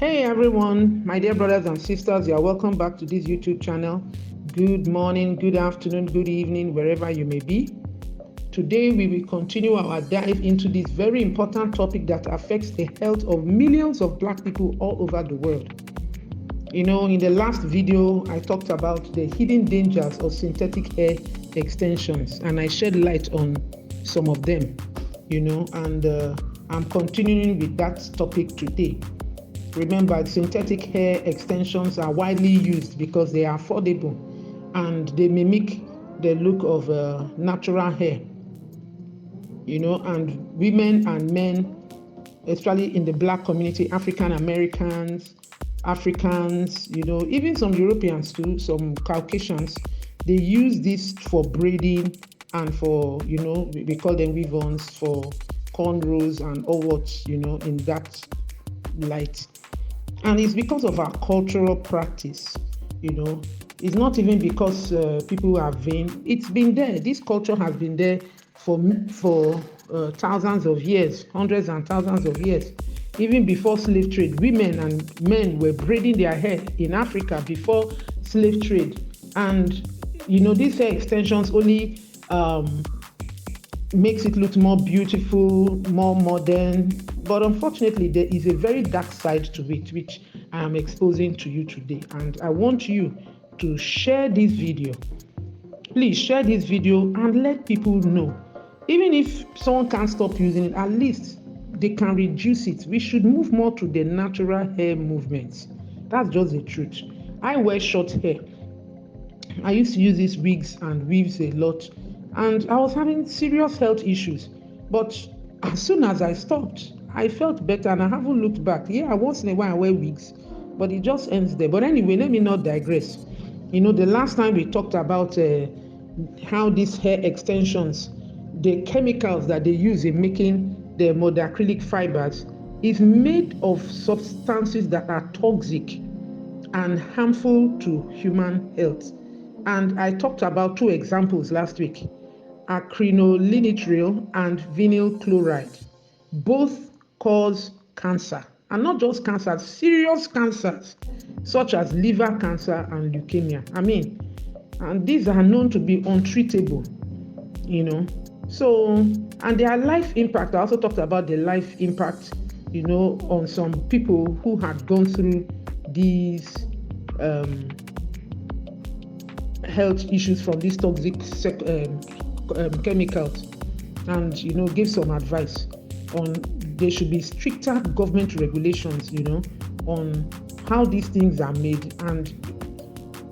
Hey everyone, my dear brothers and sisters, you are welcome back to this YouTube channel. Good morning, good afternoon, good evening, wherever you may be. Today we will continue our dive into this very important topic that affects the health of millions of Black people all over the world. In the last video, I talked about the hidden dangers of synthetic hair extensions, and I shed light on some of them, and I'm continuing with that topic today. Remember, synthetic hair extensions are widely used because they are affordable and they mimic the look of natural hair. And women and men, especially in the Black community, African Americans, even some Europeans too, some Caucasians, they use this for braiding and for, we call them weave-ons, for cornrows and all what, in that light. And it's because of our cultural practice, It's not even because people are vain. It's been there. This culture has been there for thousands of years, hundreds and thousands of years. Even before slave trade, women and men were braiding their hair in Africa before slave trade. And, these hair extensions only makes it look more beautiful, more modern. But unfortunately, there is a very dark side to it, which I am exposing to you today. And I want you to share this video. Please share this video and let people know. Even if someone can't stop using it, at least they can reduce it. We should move more to the natural hair movements. That's just the truth. I wear short hair. I used to use these wigs and weaves a lot, and I was having serious health issues. But as soon as I stopped, I felt better and I haven't looked back. Yeah, once in a while I wear wigs, but it just ends there. But anyway, let me not digress. The last time we talked about how these hair extensions, the chemicals that they use in making the acrylic fibers, is made of substances that are toxic and harmful to human health. And I talked about two examples last week: acrylonitrile and vinyl chloride. Both cause cancer, and not just cancer, serious cancers such as liver cancer and leukemia. And these are known to be untreatable, So, and their life impact, I also talked about the life impact, on some people who had gone through these health issues from these toxic chemicals, and give some advice on there should be stricter government regulations, on how these things are made, and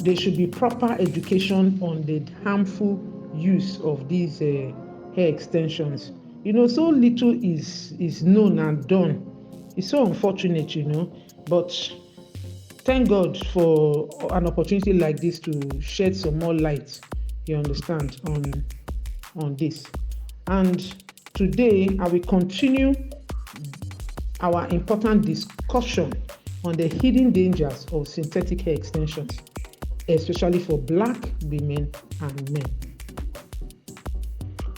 there should be proper education on the harmful use of these hair extensions. So little is known and done. It's so unfortunate, but thank God for an opportunity like this to shed some more light, you understand, on this. And today I will continue our important discussion on the hidden dangers of synthetic hair extensions, especially for Black women and men.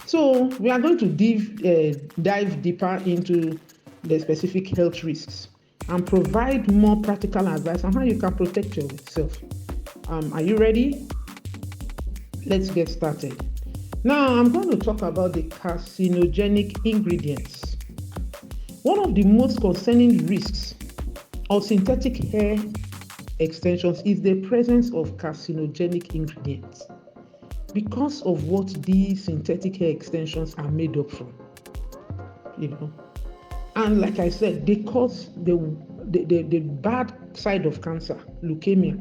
So we are going to dive deeper into the specific health risks and provide more practical advice on how you can protect yourself. Are you ready? Let's get started. Now, I'm going to talk about the carcinogenic ingredients. One of the most concerning risks of synthetic hair extensions is the presence of carcinogenic ingredients because of what these synthetic hair extensions are made up from. And like I said, they cause the bad side of cancer, leukemia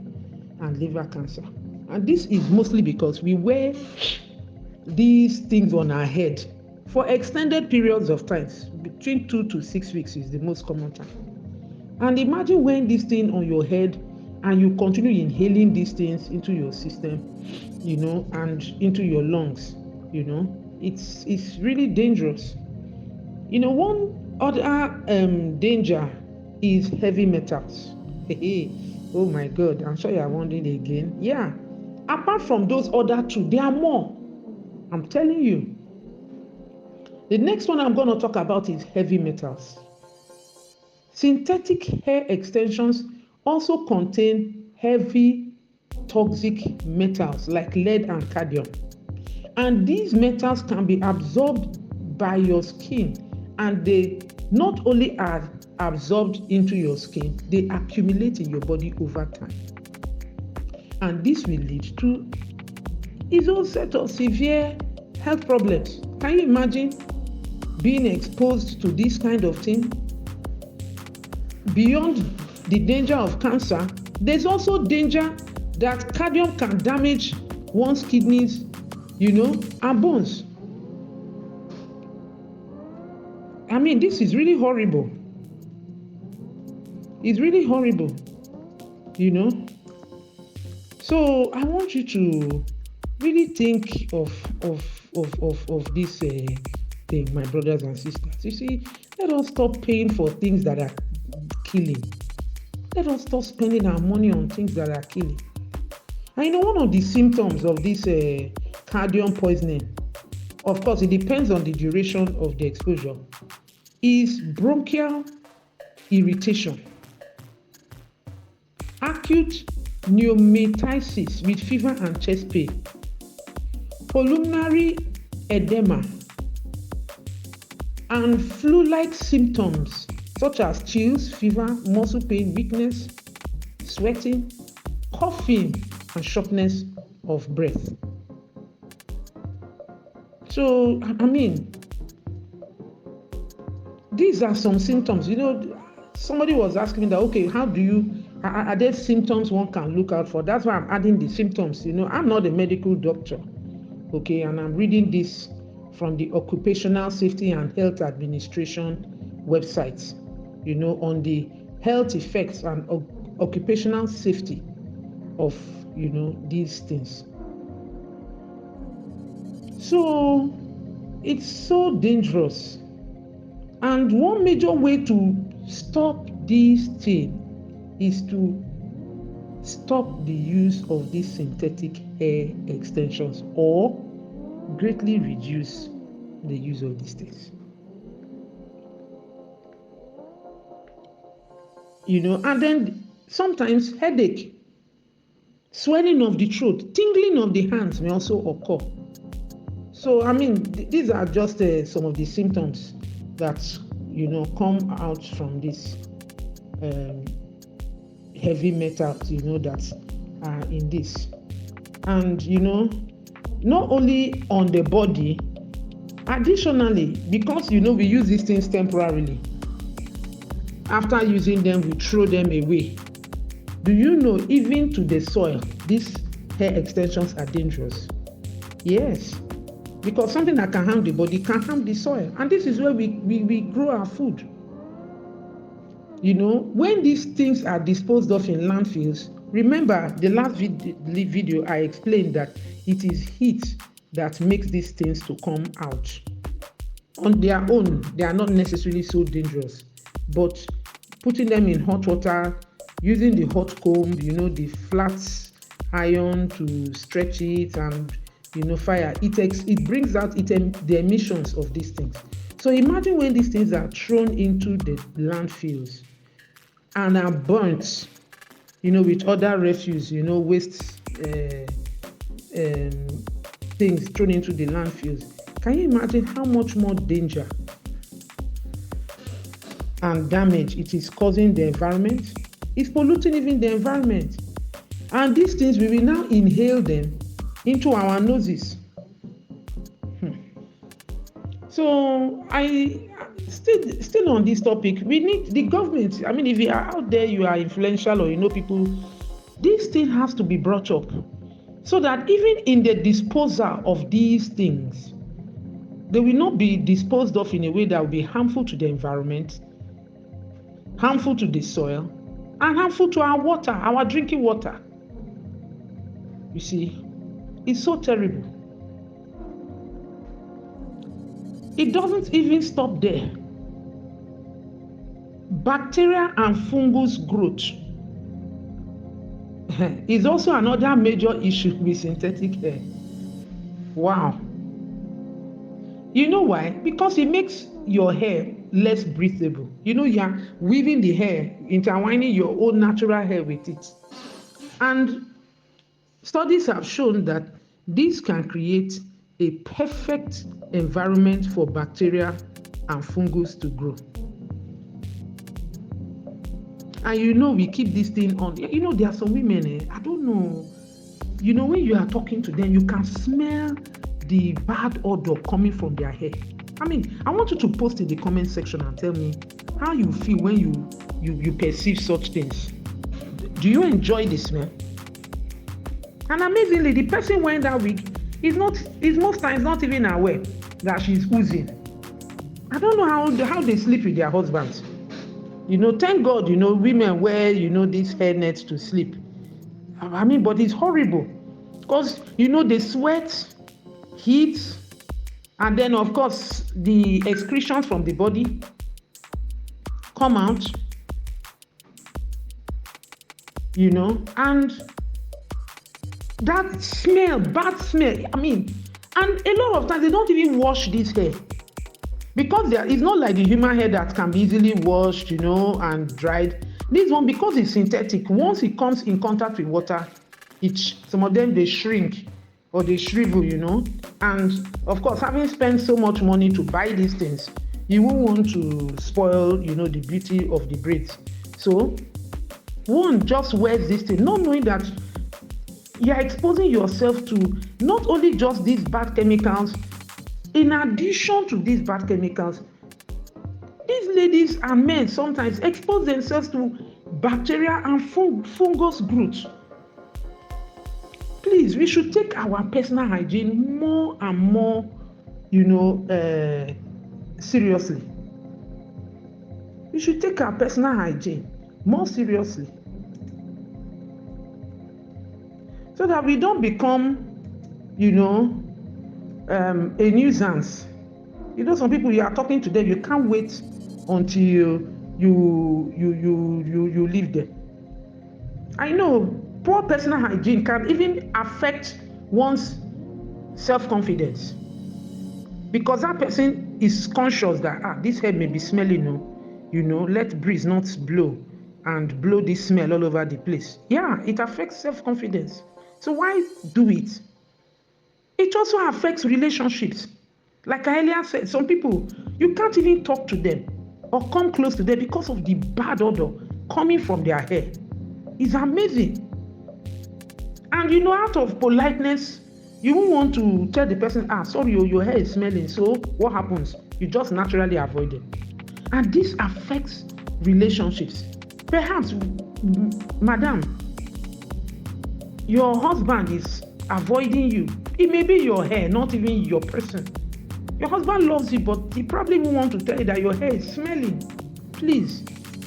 and liver cancer. And this is mostly because we wear these things on our head for extended periods of time. Between 2 to 6 weeks is the most common time. And imagine wearing this thing on your head and you continue inhaling these things into your system, and into your lungs. It's really dangerous. One other danger is heavy metals. Oh my God, I'm sure you are wondering again. Yeah, apart from those other two, there are more. I'm telling you. The next one I'm going to talk about is heavy metals. Synthetic hair extensions also contain heavy toxic metals like lead and cadmium. And these metals can be absorbed by your skin, and they not only are absorbed into your skin, they accumulate in your body over time. And this will lead to its own set of severe health problems. Can you imagine being exposed to this kind of thing? Beyond the danger of cancer, there's also danger that cadmium can damage one's kidneys, and bones. I mean, this is really horrible. It's really horrible, So I want you to really think of this thing, my brothers and sisters. You see, let us stop paying for things that are killing. Let us stop spending our money on things that are killing. And one of the symptoms of this cadmium poisoning, of course, it depends on the duration of the exposure, is bronchial irritation, acute pneumonitis with fever and chest pain, pulmonary edema, and flu-like symptoms such as chills, fever, muscle pain, weakness, sweating, coughing, and shortness of breath. So, I mean, these are some symptoms. Somebody was asking me that, okay, are there symptoms one can look out for? That's why I'm adding the symptoms. I'm not a medical doctor, okay, and I'm reading this from the Occupational Safety and Health Administration website, on the health effects and occupational safety of, these things. So it's so dangerous. And one major way to stop this thing is to stop the use of these synthetic hair extensions or greatly reduce the use of these things. And then sometimes headache, swelling of the throat, tingling of the hands may also occur. So, I mean, these are just some of the symptoms that, come out from this heavy metals, that are in this. And, not only on the body, additionally, because, we use these things temporarily. After using them, we throw them away. Do you know, even to the soil, these hair extensions are dangerous? Yes, because something that can harm the body can harm the soil. And this is where we grow our food. When these things are disposed of in landfills, remember the last video I explained that it is heat that makes these things to come out. On their own, they are not necessarily so dangerous, but putting them in hot water, using the hot comb, the flat iron to stretch it, and fire, it brings out the emissions of these things. So imagine when these things are thrown into the landfills and are burnt, with other refuse, waste things thrown into the landfills. Can you imagine how much more danger and damage it is causing the environment? It's polluting even the environment. And these things, we will now inhale them into our noses. So I still on this topic, we need the government. I mean, if you are out there, you are influential, or people, this thing has to be brought up so that even in the disposal of these things, they will not be disposed of in a way that will be harmful to the environment, harmful to the soil, and harmful to our water, our drinking water. You see, it's so terrible. It doesn't even stop there. Bacteria and fungus growth is also another major issue with synthetic hair. Wow. You know why? Because it makes your hair less breathable. You're weaving the hair, intertwining your own natural hair with it. And studies have shown that this can create a perfect environment for bacteria and fungus to grow. And we keep this thing on. There are some women, I don't know, when you are talking to them, you can smell the bad odor coming from their hair. I want you to post in the comment section and tell me how you feel when you perceive such things. Do you enjoy the smell? And amazingly, the person wearing that wig is most times not even aware that she's oozing. I don't know how they sleep with their husbands. Thank God, women wear, these hair nets to sleep. But it's horrible because, they sweat, heat, and then, of course, the excretions from the body come out, and that smell, bad smell, and a lot of times they don't even wash this hair because it's not like the human hair that can be easily washed, and dried. This one, because it's synthetic, once it comes in contact with water, some of them, they shrink or they shrivel, and of course, having spent so much money to buy these things, you won't want to spoil, the beauty of the braids. So one just wears this thing, not knowing that you're exposing yourself to not only just these bad chemicals. In addition to these bad chemicals, these ladies and men sometimes expose themselves to bacteria and fungus growth. Please, we should take our personal hygiene more and more, seriously. We should take our personal hygiene more seriously, so that we don't become, a nuisance. Some people, you are talking to them, you can't wait until you leave them. I know poor personal hygiene can even affect one's self-confidence, because that person is conscious that this hair may be smelling, let breeze not blow and blow this smell all over the place. Yeah, it affects self-confidence. So why do it? It also affects relationships. Like I earlier said, some people, you can't even talk to them or come close to them because of the bad odor coming from their hair. It's amazing. And out of politeness, you won't want to tell the person, sorry, your hair is smelling. So what happens? You just naturally avoid it. And this affects relationships. Perhaps, madam, your husband is avoiding you. It may be your hair, not even your person. Your husband loves you, but he probably won't want to tell you that your hair is smelling. Please,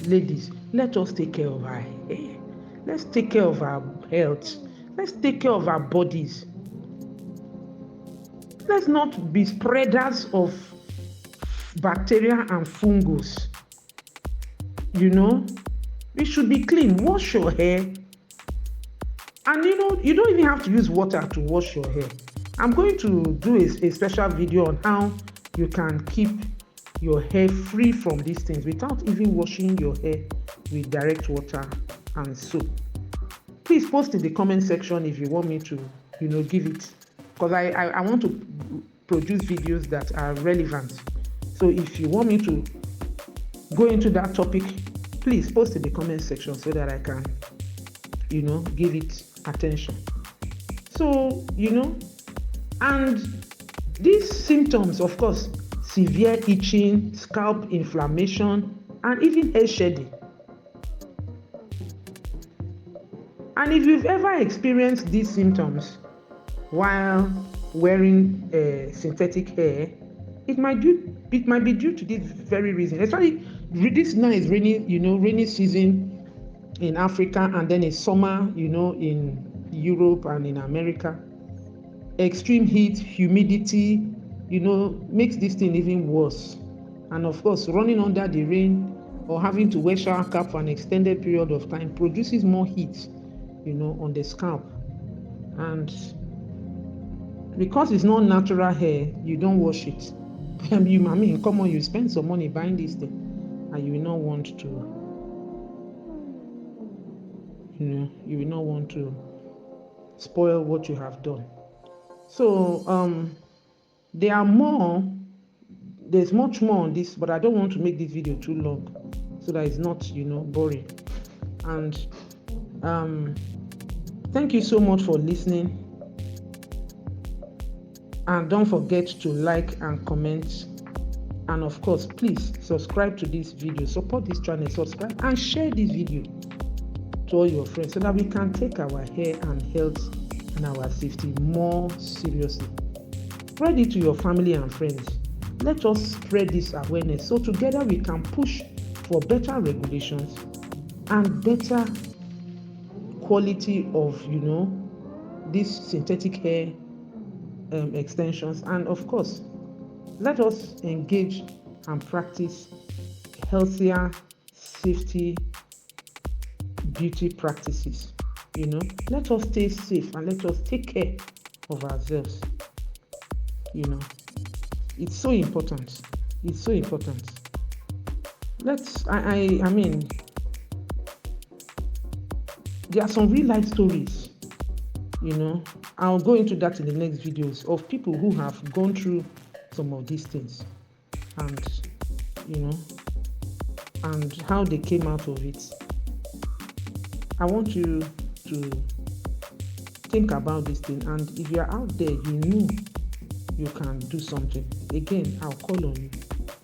ladies, let us take care of our hair. Let's take care of our health. Let's take care of our bodies. Let's not be spreaders of bacteria and fungus. We should be clean. Wash your hair. And you don't even have to use water to wash your hair. I'm going to do a special video on how you can keep your hair free from these things without even washing your hair with direct water and soap. Please post in the comment section if you want me to, give it, because I want to produce videos that are relevant. So if you want me to go into that topic, please post in the comment section so that I can, give it attention. So, and these symptoms, of course, severe itching, scalp inflammation, and even hair shedding. And if you've ever experienced these symptoms while wearing synthetic hair, it might be due to this very reason. Especially this now is rainy season in Africa, and then it's summer, in Europe and in America. Extreme heat, humidity, makes this thing even worse. And of course, running under the rain or having to wear shower cap for an extended period of time produces more heat, on the scalp. And because it's not natural hair, you don't wash it. You, I mean, come on, you spend some money buying this thing, and you will not want to, you will not want to spoil what you have done. So there are more. There's much more on this, but I don't want to make this video too long, so that it's not, boring. And thank you so much for listening. And don't forget to like and comment. And of course, please subscribe to this video, support this channel, subscribe and share this video to all your friends so that we can take our hair and health and our safety more seriously. Spread it to your family and friends. Let us spread this awareness so together we can push for better regulations and better quality of, these synthetic hair extensions. And of course, let us engage and practice healthier safety beauty practices. Let us stay safe and let us take care of ourselves. It's so important. It's so important. I mean, there are some real life stories. I'll go into that in the next videos of people who have gone through some of these things, and and how they came out of it. I want you to think about this thing, and if you're out there, you can do something. Again, I'll call on you.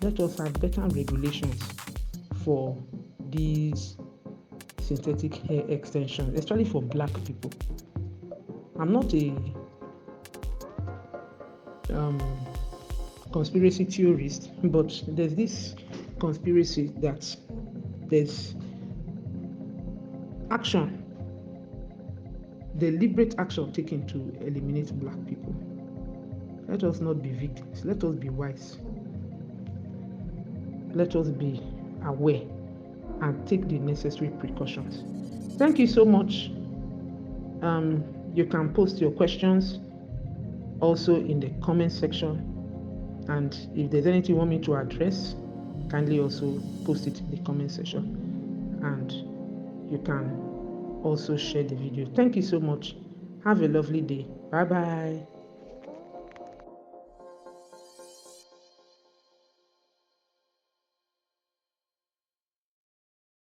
Let us have better regulations for these synthetic hair extensions, especially for black people. I'm not a conspiracy theorist, but there's this conspiracy that there's action, deliberate action taken to eliminate black people. Let us not be victims. Let us be wise. Let us be aware and take the necessary precautions. Thank you so much. You can post your questions also in the comment section. And if there's anything you want me to address, kindly also post it in the comment section. And you can also share the video. Thank you so much. Have a lovely day. Bye-bye.